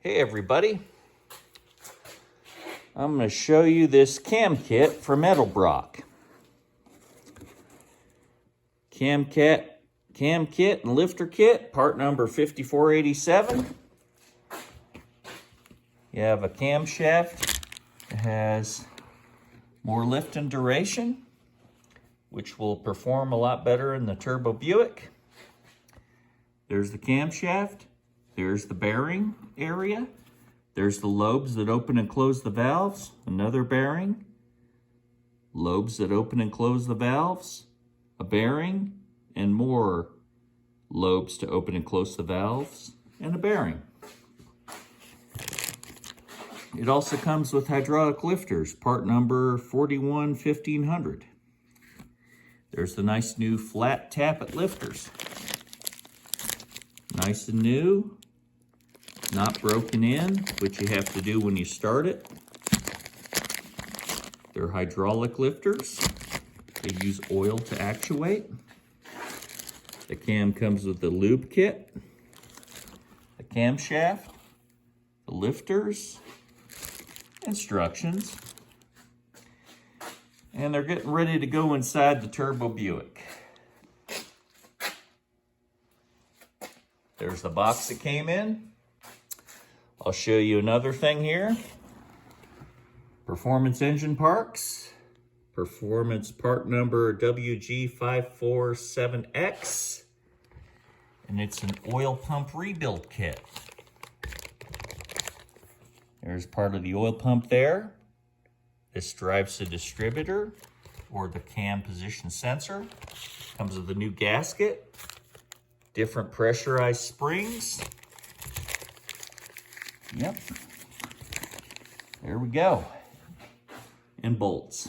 Hey everybody, I'm going to show you this cam kit from Edelbrock. Cam kit and lifter kit, part number 5487. You have a camshaft that has more lift and duration, which will perform a lot better in the turbo Buick. There's the camshaft. There's the bearing area. There's the lobes that open and close the valves. Another bearing. Lobes that open and close the valves. A bearing. And more lobes to open and close the valves. And a bearing. It also comes with hydraulic lifters, part number 41-1500. There's the nice new flat tappet lifters. Nice and new, not broken in, which you have to do when you start it. They're hydraulic lifters. They use oil to actuate. The cam comes with the lube kit, the camshaft, the lifters, instructions, and they're getting ready to go inside the turbo Buick. There's the box that came in. I'll show you another thing here. Performance engine parts. Performance part number WG547X. And it's an oil pump rebuild kit. There's part of the oil pump there. This drives the distributor or the cam position sensor. Comes with a new gasket. Different pressurized springs. Yep. There we go. And bolts.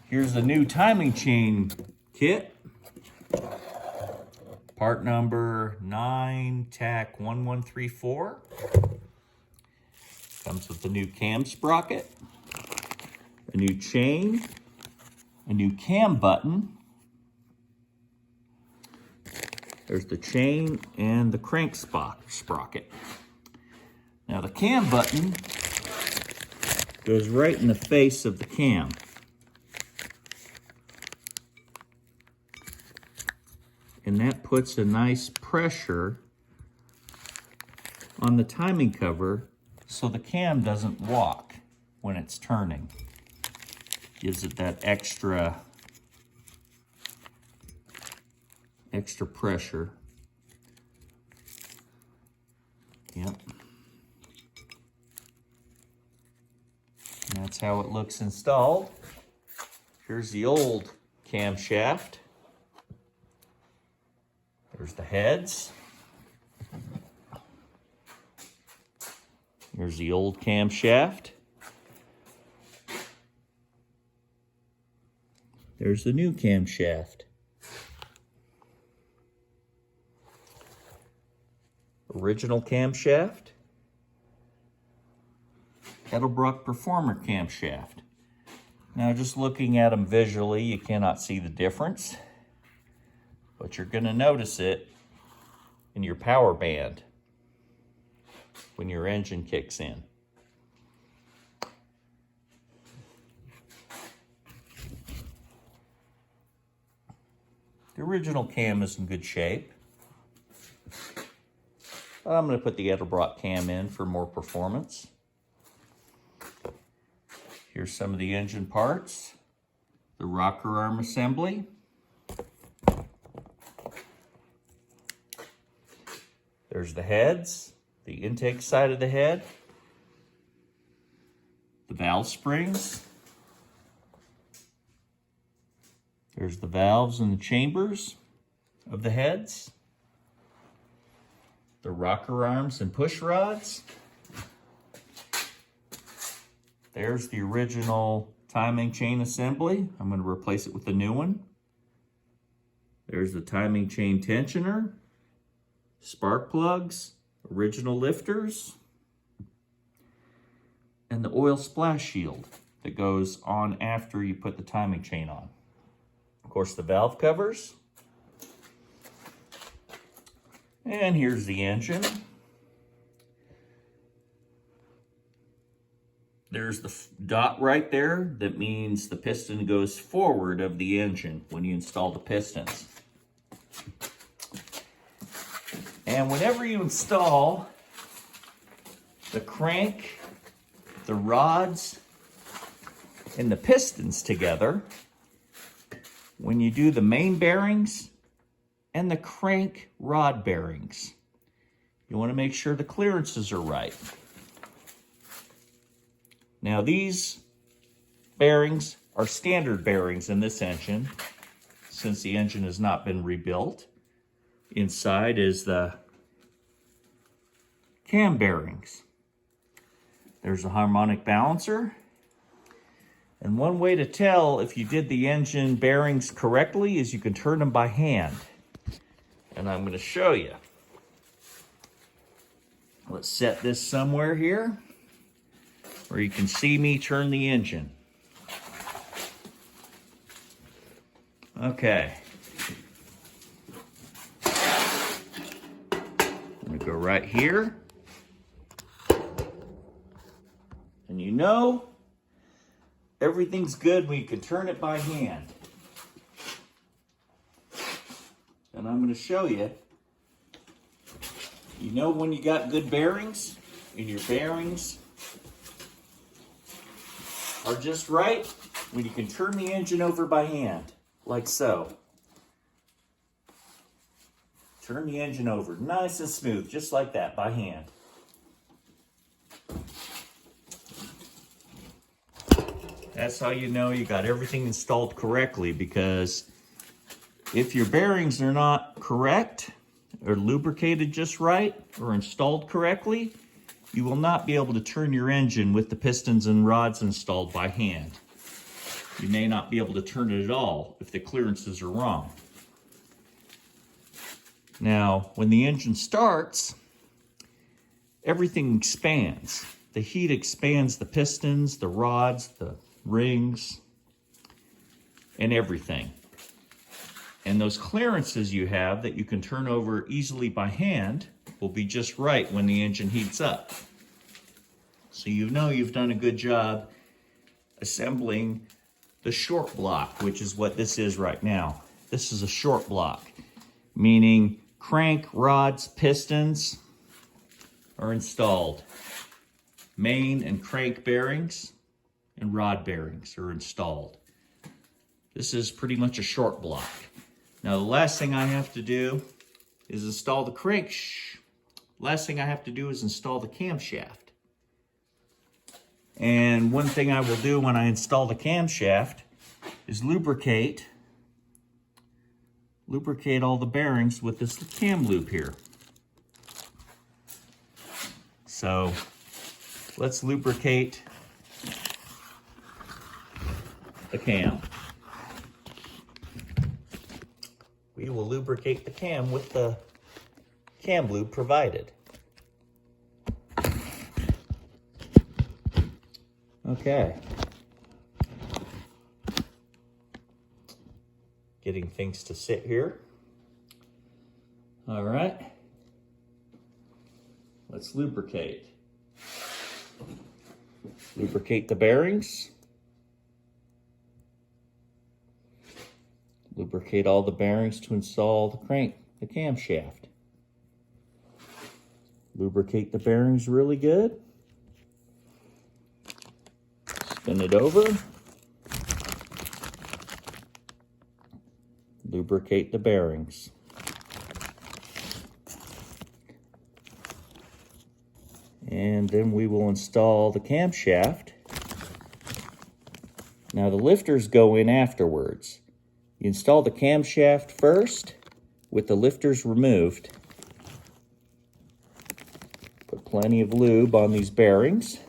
Here's the new timing chain kit. Part number 9TAC1134. Comes with the new cam sprocket, a new chain, a new cam button. There's the chain and the crank sprocket. Now the cam button goes right in the face of the cam. And that puts a nice pressure on the timing cover so the cam doesn't walk when it's turning. Gives it that extra pressure. Yep. And that's how it looks installed. Here's the old camshaft. There's the heads. Here's the old camshaft. There's the new camshaft. Original camshaft. Edelbrock Performer camshaft. Now just looking at them visually, you cannot see the difference, but you're going to notice it in your power band when your engine kicks in. The original cam is in good shape. But I'm going to put the Edelbrock cam in for more performance. Here's some of the engine parts. The rocker arm assembly. There's the heads, the intake side of the head. The valve springs. There's the valves and the chambers of the heads. The rocker arms and push rods. There's the original timing chain assembly. I'm going to replace it with a new one. There's the timing chain tensioner, spark plugs, original lifters, and the oil splash shield that goes on after you put the timing chain on. Of course, the valve covers. And here's the engine. There's the dot right there. That means the piston goes forward of the engine when you install the pistons. And whenever you install the crank, the rods, and the pistons together, when you do the main bearings and the crank rod bearings, you want to make sure the clearances are right. Now these bearings are standard bearings in this engine, since the engine has not been rebuilt. Inside is the cam bearings. There's a harmonic balancer. And one way to tell if you did the engine bearings correctly is you can turn them by hand. And I'm going to show you. Let's set this somewhere here where you can see me turn the engine. Okay. I'm going to go right here. And you know, everything's good when you can turn it by hand. And I'm going to show you. You know when you got good bearings, and your bearings are just right, when you can turn the engine over by hand, like so. Turn the engine over nice and smooth, just like that, by hand. That's how you know you got everything installed correctly, because if your bearings are not correct, or lubricated just right, or installed correctly, you will not be able to turn your engine with the pistons and rods installed by hand. You may not be able to turn it at all if the clearances are wrong. Now, when the engine starts, everything expands. The heat expands the pistons, the rods, the rings, and everything. And those clearances you have that you can turn over easily by hand will be just right when the engine heats up. So you know you've done a good job assembling the short block, which is what this is right now. This is a short block, meaning crank, rods, pistons are installed. Main and crank bearings and rod bearings are installed. This is pretty much a short block. Now the last thing I have to do is install the crank. Last thing I have to do is install the camshaft. And one thing I will do when I install the camshaft is lubricate all the bearings with this cam lube here. So let's lubricate the cam. We will lubricate the cam with the cam lube provided. Okay. Getting things to sit here. All right. Let's lubricate. Lubricate the bearings. Lubricate all the bearings to install the camshaft. Lubricate the bearings really good. Spin it over. Lubricate the bearings. And then we will install the camshaft. Now the lifters go in afterwards. You install the camshaft first with the lifters removed. Put plenty of lube on these bearings.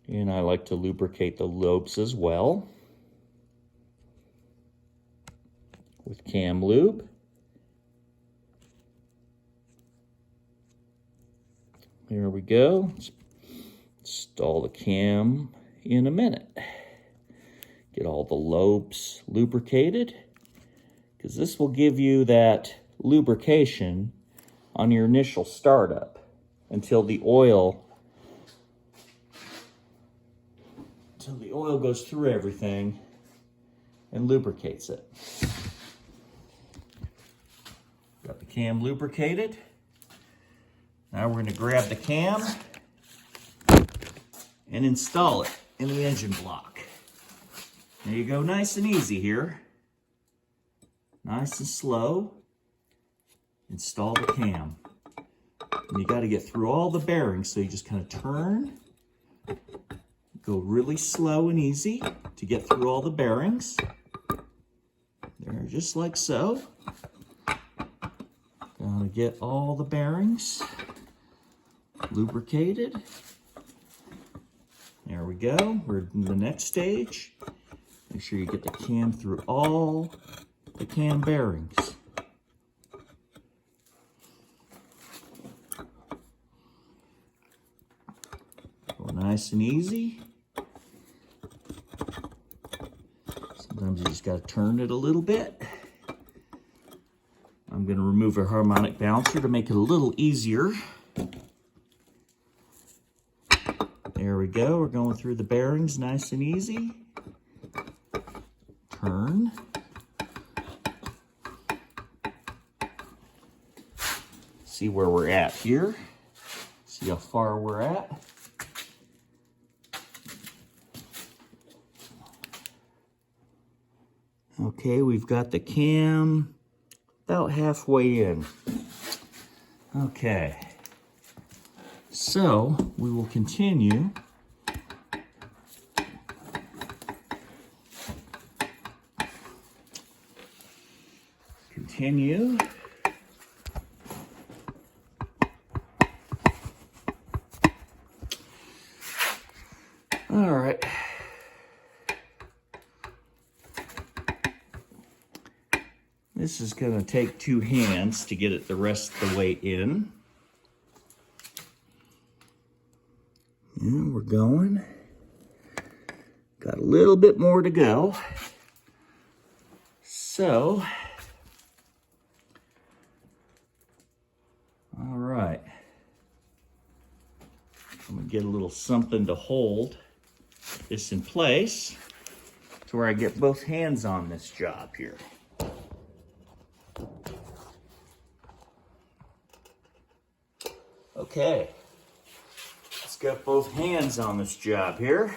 And I like to lubricate the lobes as well with cam lube. There we go. Let's install the cam in a minute. Get all the lobes lubricated, because this will give you that lubrication on your initial startup. until the oil goes through everything and lubricates it. Got the cam lubricated. Now we're going to grab the cam and install it in the engine block. There you go, nice and easy here. Nice and slow. Install the cam. And you got to get through all the bearings, so you just kind of turn. Go really slow and easy to get through all the bearings. There, just like so. Gonna get all the bearings lubricated. There we go. We're in the next stage. Make sure you get the cam through all the cam bearings. Go nice and easy. Sometimes you just got to turn it a little bit. I'm going to remove a harmonic balancer to make it a little easier. There we go. We're going through the bearings nice and easy. Turn. See where we're at here. See how far we're at. Okay, we've got the cam about halfway in. Okay, so we will continue. All right. This is going to take 2 hands to get it the rest of the way in. And we're going. Got a little bit more to go. So, all right. I'm going to get a little something to hold this in place to where I get both hands on this job here. Okay, let's get both hands on this job here.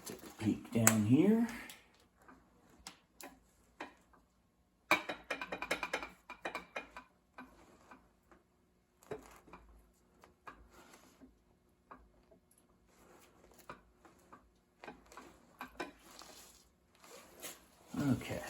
Take a peek down here. Okay.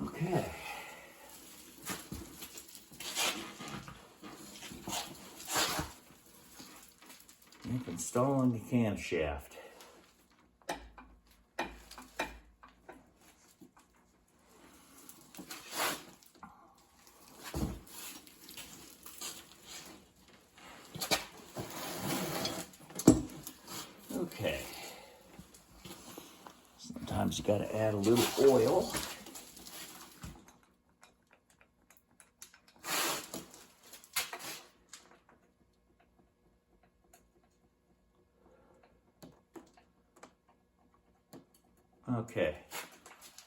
Okay. Installing the camshaft. Okay. Sometimes you got to add a little oil. Okay,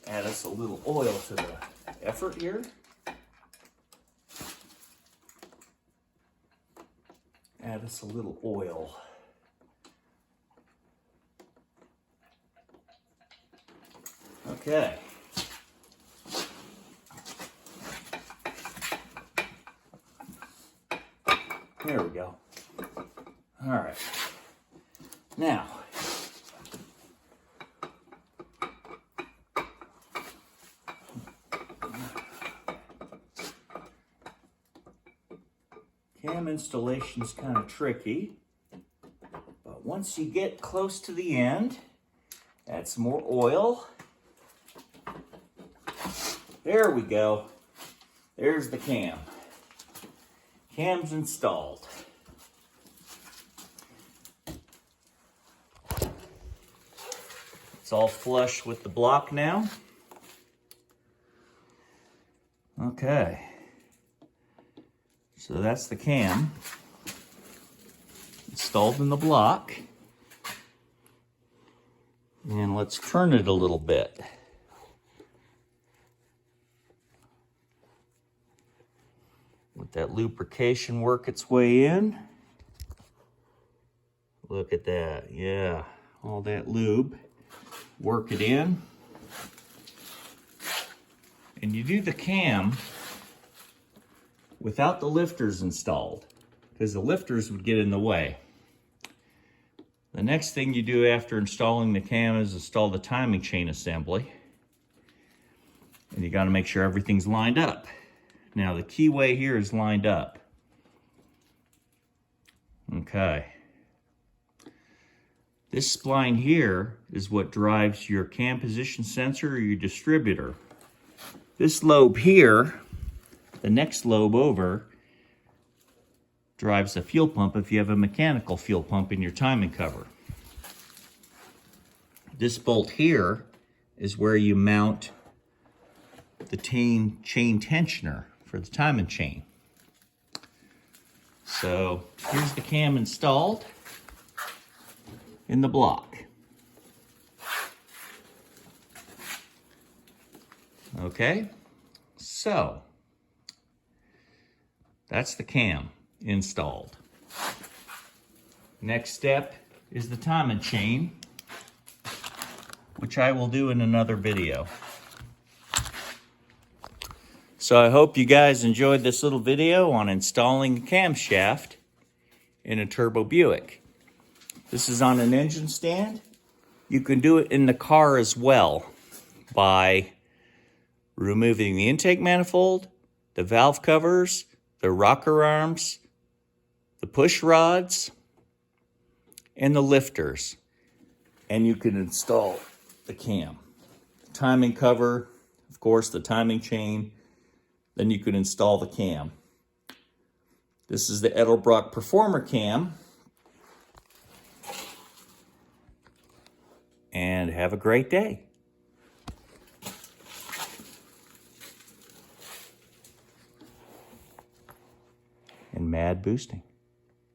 add us a little oil to the effort here. Add us a little oil. Okay. There we go. All right. Now, cam installation is kind of tricky, but once you get close to the end, add some more oil. There we go. There's the cam. Cam's installed. It's all flush with the block now. Okay. So that's the cam installed in the block. And let's turn it a little bit. Let that lubrication work its way in. Look at that, yeah, all that lube. Work it in. And you do the cam without the lifters installed, because the lifters would get in the way. The next thing you do after installing the cam is install the timing chain assembly. And you got to make sure everything's lined up. Now the keyway here is lined up. Okay. This spline here is what drives your cam position sensor or your distributor. This lobe here, the next lobe over, drives the fuel pump if you have a mechanical fuel pump in your timing cover. This bolt here is where you mount the chain tensioner for the timing chain. So here's the cam installed in the block. Okay, so that's the cam installed. Next step is the timing chain, which I will do in another video. So I hope you guys enjoyed this little video on installing a camshaft in a turbo Buick. This is on an engine stand. You can do it in the car as well by removing the intake manifold, the valve covers, the rocker arms, the push rods, and the lifters. And you can install the cam. The timing cover, of course, the timing chain. Then you can install the cam. This is the Edelbrock Performer cam. And have a great day. And mad boosting.